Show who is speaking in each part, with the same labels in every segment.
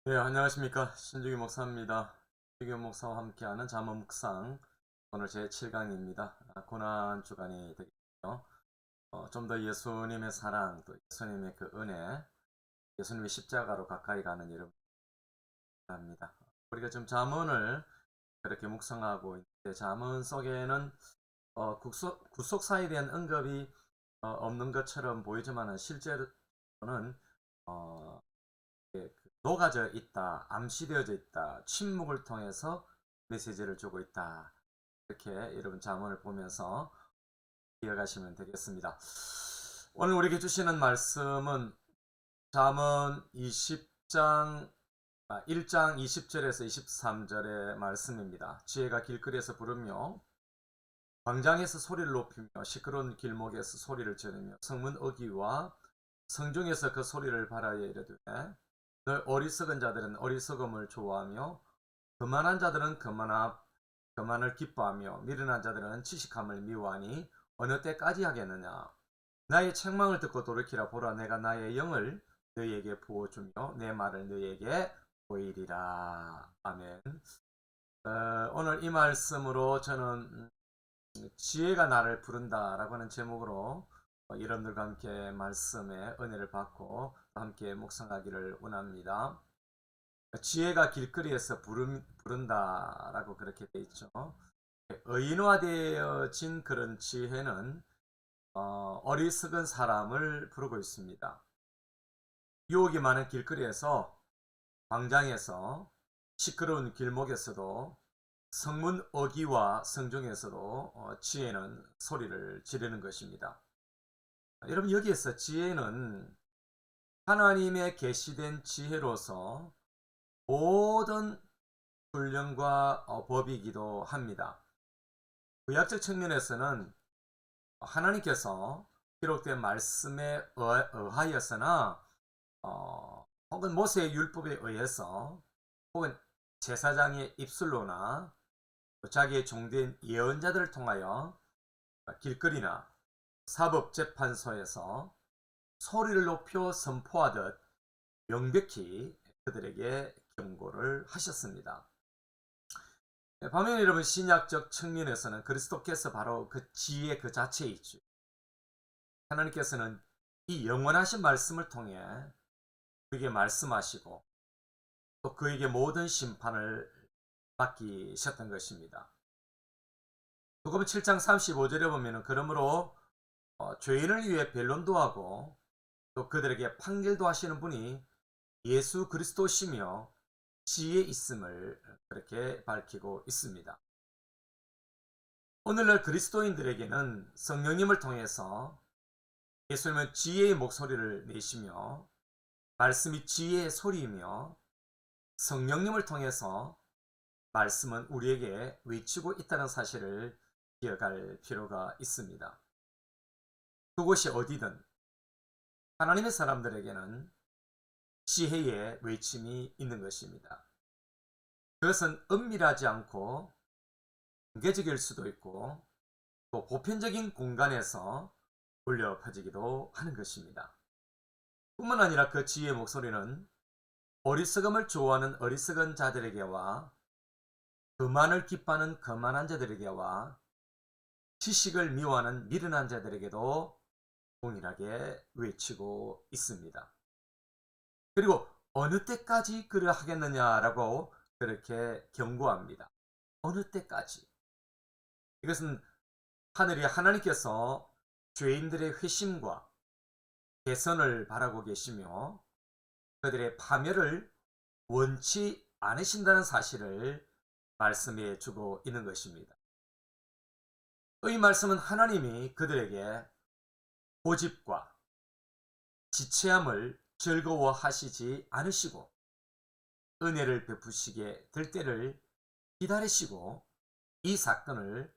Speaker 1: 네, 안녕하십니까. 신중희 목사입니다. 신중희 목사와 함께하는 잠언 묵상, 오늘 제 7강입니다. 고난 주간이 되겠죠. 좀 더 예수님의 사랑, 또 예수님의 그 은혜, 예수님의 십자가로 가까이 가는 여러분 합니다. 우리가 지금 잠언을 그렇게 묵상하고 있는데, 잠언 속에는 구속사에 대한 언급이 없는 것처럼 보이지만 실제로는 어, 녹아져 있다, 암시되어져 있다, 침묵을 통해서 메시지를 주고 있다. 이렇게 여러분 잠언을 보면서 이어가시면 되겠습니다. 오늘 우리에게 주시는 말씀은 잠언 20장 1장 20절에서 23절의 말씀입니다. 지혜가 길거리에서 부르며 광장에서 소리를 높이며 시끄러운 길목에서 소리를 지르며 성문 어귀와 성중에서 그 소리를 발하여 이르되 너 어리석은 자들은 어리석음을 좋아하며 교만한 자들은 교만을 기뻐하며 미련한 자들은 지식함을 미워하니 어느 때까지 하겠느냐. 나의 책망을 듣고 돌이키라. 보라, 내가 나의 영을 너희에게 부어주며 내 말을 너희에게 보이리라. 아멘. 오늘 이 말씀으로 저는 지혜가 나를 부른다라고 하는 제목으로 여러분들과 함께 말씀의 은혜를 받고 함께 묵상하기를 원합니다. 지혜가 길거리에서 부른다라고 그렇게 돼 있죠. 의인화되어진 그런 지혜는 어리석은 사람을 부르고 있습니다. 유혹이 많은 길거리에서, 광장에서, 시끄러운 길목에서도, 성문 어귀와 성중에서도 지혜는 소리를 지르는 것입니다. 여러분, 여기에서 지혜는 하나님의 계시된 지혜로서 모든 훈련과 법이기도 합니다. 구약적 측면에서는 하나님께서 기록된 말씀에 의하여서나 혹은 모세의 율법에 의해서 혹은 제사장의 입술로나 자기의 종된 예언자들을 통하여 길거리나 사법재판소에서 소리를 높여 선포하듯 명백히 그들에게 경고를 하셨습니다. 반면에 여러분, 신약적 측면에서는 그리스도께서 바로 그 지혜 그 자체이죠. 하나님께서는 이 영원하신 말씀을 통해 그에게 말씀하시고 또 그에게 모든 심판을 맡기셨던 것입니다. 누가복음 7장 35절에 보면 그러므로 죄인을 위해 변론도 하고 또 그들에게 판결도 하시는 분이 예수 그리스도시며 지혜 있음을 그렇게 밝히고 있습니다. 오늘날 그리스도인들에게는 성령님을 통해서 예수님은 지혜의 목소리를 내시며 말씀이 지혜의 소리이며 성령님을 통해서 말씀은 우리에게 외치고 있다는 사실을 기억할 필요가 있습니다. 그곳이 어디든 하나님의 사람들에게는 지혜의 외침이 있는 것입니다. 그것은 은밀하지 않고 공개적일 수도 있고 또 보편적인 공간에서 울려 퍼지기도 하는 것입니다. 뿐만 아니라 그 지혜의 목소리는 어리석음을 좋아하는 어리석은 자들에게와 교만을 기뻐하는 거만한 자들에게와 지식을 미워하는 미련한 자들에게도 동일하게 외치고 있습니다. 그리고 어느 때까지 그를 하겠느냐라고 그렇게 경고합니다. 어느 때까지. 이것은 하늘이 하나님께서 죄인들의 회심과 개선을 바라고 계시며 그들의 파멸을 원치 않으신다는 사실을 말씀해 주고 있는 것입니다. 이 말씀은 하나님이 그들에게 고집과 지체함을 즐거워하시지 않으시고 은혜를 베푸시게 될 때를 기다리시고 이 사건을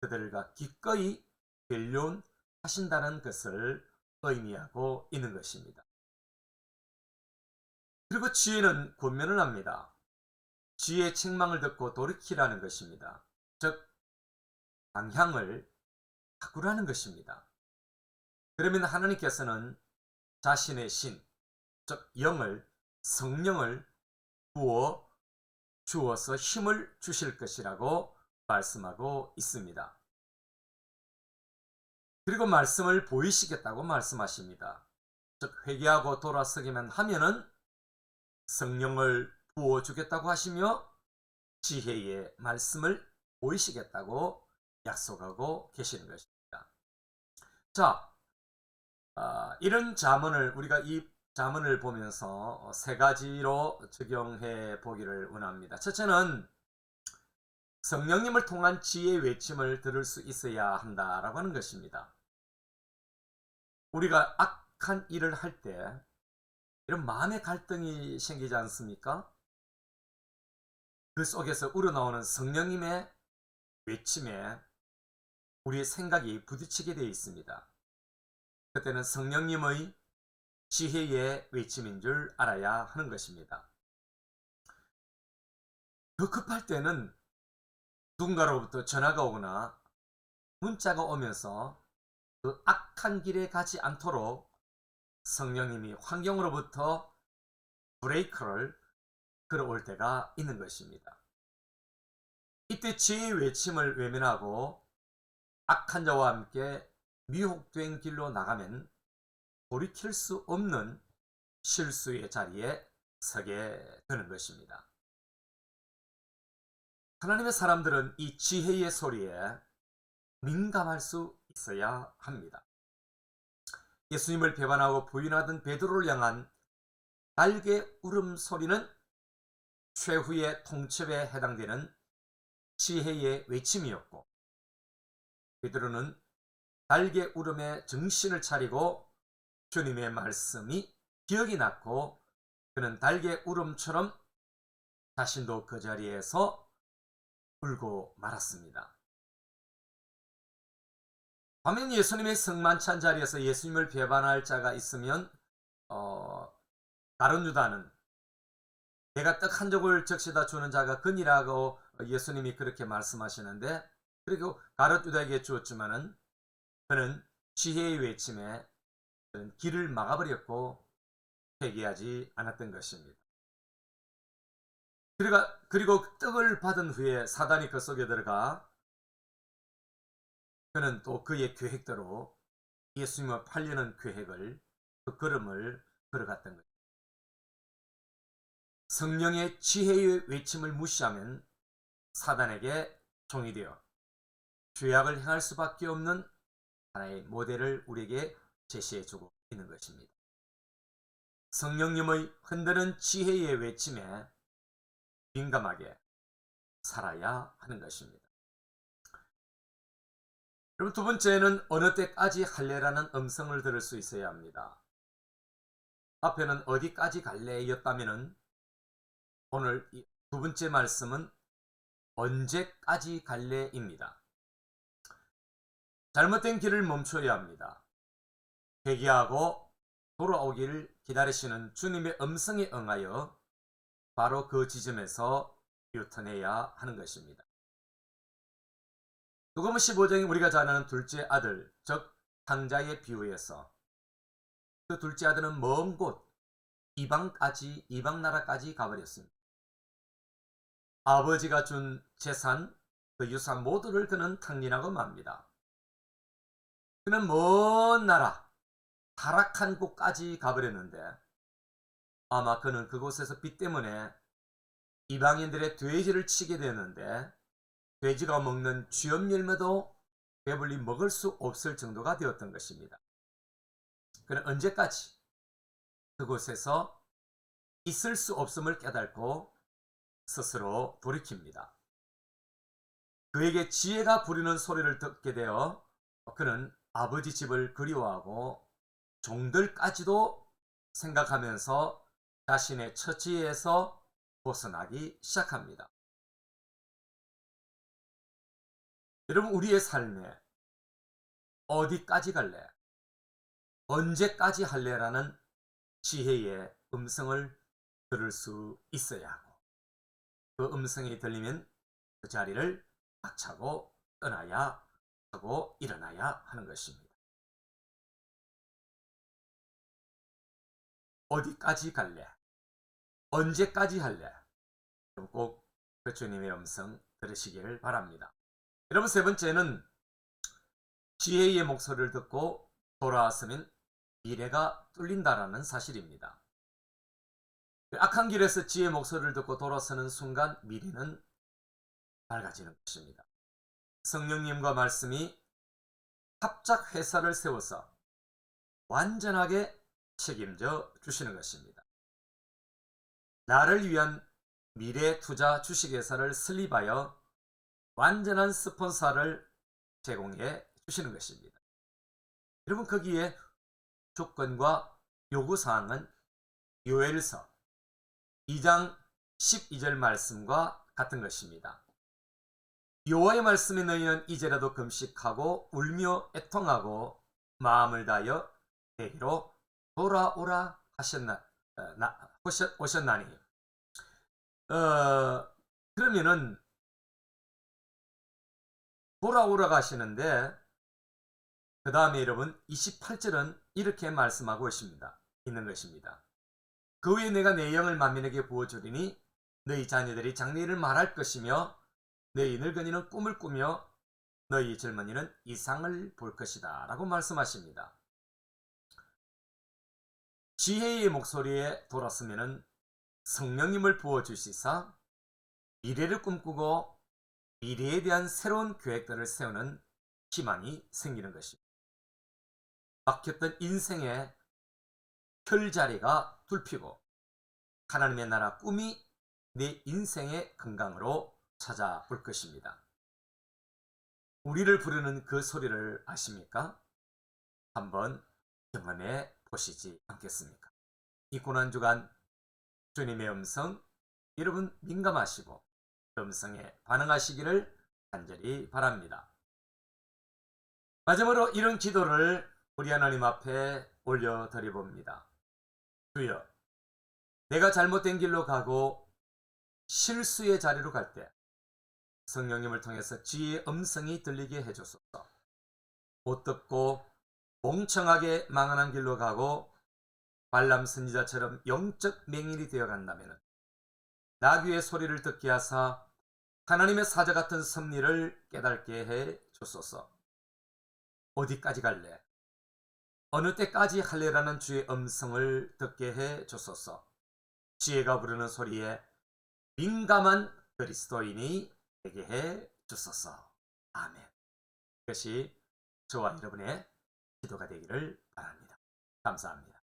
Speaker 1: 그들과 기꺼이 변론하신다는 것을 의미하고 있는 것입니다. 그리고 지혜는 권면을 합니다. 지혜의 책망을 듣고 돌이키라는 것입니다. 즉 방향을 바꾸라는 것입니다. 그러면 하나님께서는 자신의 신, 즉 영을, 성령을 부어 주어서 힘을 주실 것이라고 말씀하고 있습니다. 그리고 말씀을 보이시겠다고 말씀하십니다. 즉 회개하고 돌아서기만 하면은 성령을 부어주겠다고 하시며 지혜의 말씀을 보이시겠다고 약속하고 계시는 것입니다. 자, 이런 잠언을 우리가 이 잠언을 보면서 세 가지로 적용해 보기를 원합니다. 첫째는 성령님을 통한 지혜의 외침을 들을 수 있어야 한다라고 하는 것입니다. 우리가 악한 일을 할 때 이런 마음의 갈등이 생기지 않습니까? 그 속에서 우러나오는 성령님의 외침에 우리의 생각이 부딪히게 되어 있습니다. 그때는 성령님의 지혜의 외침인 줄 알아야 하는 것입니다. 더 급할 때는 누군가로부터 전화가 오거나 문자가 오면서 그 악한 길에 가지 않도록 성령님이 환경으로부터 브레이크를 걸어올 때가 있는 것입니다. 이때 지혜의 외침을 외면하고 악한 자와 함께 미혹된 길로 나가면 돌이킬 수 없는 실수의 자리에 서게 되는 것입니다. 하나님의 사람들은 이 지혜의 소리에 민감할 수 있어야 합니다. 예수님을 배반하고 부인하던 베드로를 향한 날개 울음소리는 최후의 통첩에 해당되는 지혜의 외침이었고, 베드로는 날개 울음에 정신을 차리고 주님의 말씀이 기억이 났고, 그는 날개 울음처럼 자신도 그 자리에서 울고 말았습니다. 반면 예수님의 성만찬 자리에서 예수님을 배반할 자가 있으면 다른 유다는 내가 떡 한 조각을 적시다 주는 자가 그니라고 예수님이 그렇게 말씀하시는데, 그리고 가룟 유다에게 주었지만은 그는 지혜의 외침에 길을 막아버렸고 회개하지 않았던 것입니다. 그리고 떡을 받은 후에 사단이 그 속에 들어가 그는 또 그의 계획대로 예수님을 팔려는 계획을, 그 걸음을 걸어갔던 것입니다. 성령의 지혜의 외침을 무시하면 사단에게 종이 되어 죄악을 행할 수밖에 없는 하나의 모델을 우리에게 제시해주고 있는 것입니다. 성령님의 흔드는 지혜의 외침에 민감하게 살아야 하는 것입니다. 그럼 두 번째는 어느 때까지 할래라는 음성을 들을 수 있어야 합니다. 앞에는 어디까지 갈래였다면 오늘 두 번째 말씀은 언제까지 갈래입니다. 잘못된 길을 멈춰야 합니다. 회개하고 돌아오기를 기다리시는 주님의 음성에 응하여 바로 그 지점에서 유턴해야 하는 것입니다. 누가복음 15장에 우리가 잘 아는 둘째 아들, 즉 탕자의 비유에서 그 둘째 아들은 먼 곳 이방 나라까지 가버렸습니다. 아버지가 준 재산, 그 유산 모두를 그는 탕진하고 맙니다. 그는 먼 나라, 타락한 곳까지 가버렸는데 아마 그는 그곳에서 빚 때문에 이방인들의 돼지를 치게 되었는데 돼지가 먹는 쥐염 열매도 배불리 먹을 수 없을 정도가 되었던 것입니다. 그는 언제까지 그곳에서 있을 수 없음을 깨닫고 스스로 돌이킵니다. 그에게 지혜가 부리는 소리를 듣게 되어 그는 아버지 집을 그리워하고 종들까지도 생각하면서 자신의 처지에서 벗어나기 시작합니다. 여러분, 우리의 삶에 어디까지 갈래? 언제까지 할래라는 지혜의 음성을 들을 수 있어야 하고, 그 음성이 들리면 그 자리를 박차고 떠나야 하고 일어나야 하는 것입니다. 어디까지 갈래? 언제까지 할래? 꼭 그 주님의 음성 들으시길 바랍니다. 여러분, 세 번째는 지혜의 목소리를 듣고 돌아왔으면 미래가 뚫린다라는 사실입니다. 악한 길에서 지혜의 목소리를 듣고 돌아서는 순간 미래는 밝아지는 것입니다. 성령님과 말씀이 합작 회사를 세워서 완전하게 책임져 주시는 것입니다. 나를 위한 미래 투자 주식회사를 설립하여 완전한 스폰서를 제공해 주시는 것입니다. 여러분, 거기에 조건과 요구사항은 요엘서 2장 12절 말씀과 같은 것입니다. 여호와의 말씀에 너희는 이제라도 금식하고 울며 애통하고 마음을 다하여 내게로 돌아오라 오셨나니. 그러면은 돌아오라고 하시는데, 그 다음에 여러분 28절은 이렇게 말씀하고 있는 것입니다. 그 후에 내가 내 영을 만민에게 부어주리니 너희 자녀들이 장래일을 말할 것이며 너희 늙은이는 꿈을 꾸며 너희 젊은이는 이상을 볼 것이다 라고 말씀하십니다. 지혜의 목소리에 돌았으면 성령님을 부어주시사 미래를 꿈꾸고 미래에 대한 새로운 계획들을 세우는 희망이 생기는 것입니다. 막혔던 인생의 혈자리가 뚫히고 하나님의 나라 꿈이 내 인생의 건강으로 찾아올 것입니다. 우리를 부르는 그 소리를 아십니까? 한번 경험해 보시지 않겠습니까? 이 고난주간 주님의 음성, 여러분 민감하시고 음성에 반응하시기를 간절히 바랍니다. 마지막으로 이런 기도를 우리 하나님 앞에 올려드려봅니다. 주여, 내가 잘못된 길로 가고 실수의 자리로 갈 때 성령님을 통해서 지혜의 음성이 들리게 해주소서. 못 듣고 멍청하게 망언한 길로 가고 발람 선지자처럼 영적 맹인이 되어간다면 나귀의 소리를 듣게 하사 하나님의 사자 같은 섭리를 깨닫게 해 주소서. 어디까지 갈래? 어느 때까지 할래라는 주의 음성을 듣게 해 주소서. 지혜가 부르는 소리에 민감한 그리스도인이 되게 해 주소서. 아멘. 이것이 저와 여러분의 기도가 되기를 바랍니다. 감사합니다.